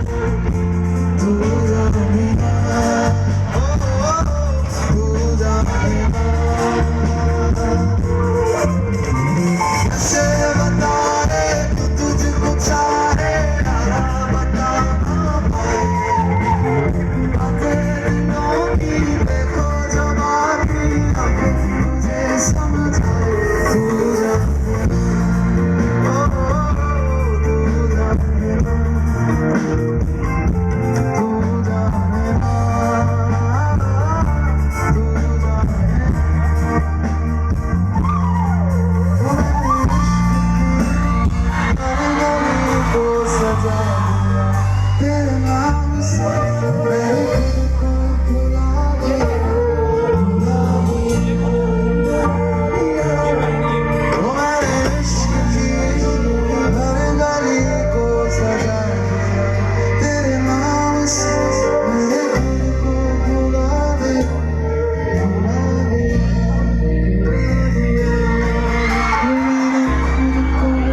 तू जाने ना, तू जाने ना। कैसे बता रे तू तुझको चाहे, यारा बता ना पाए। बातें दिलों की देखो जवानी, अब मुझे समझाए। तू जाने ना, तू जाने ना, तू जाने ना, तू जाने ना। मैंने को सजा दिया तेरे नाम से, मेरे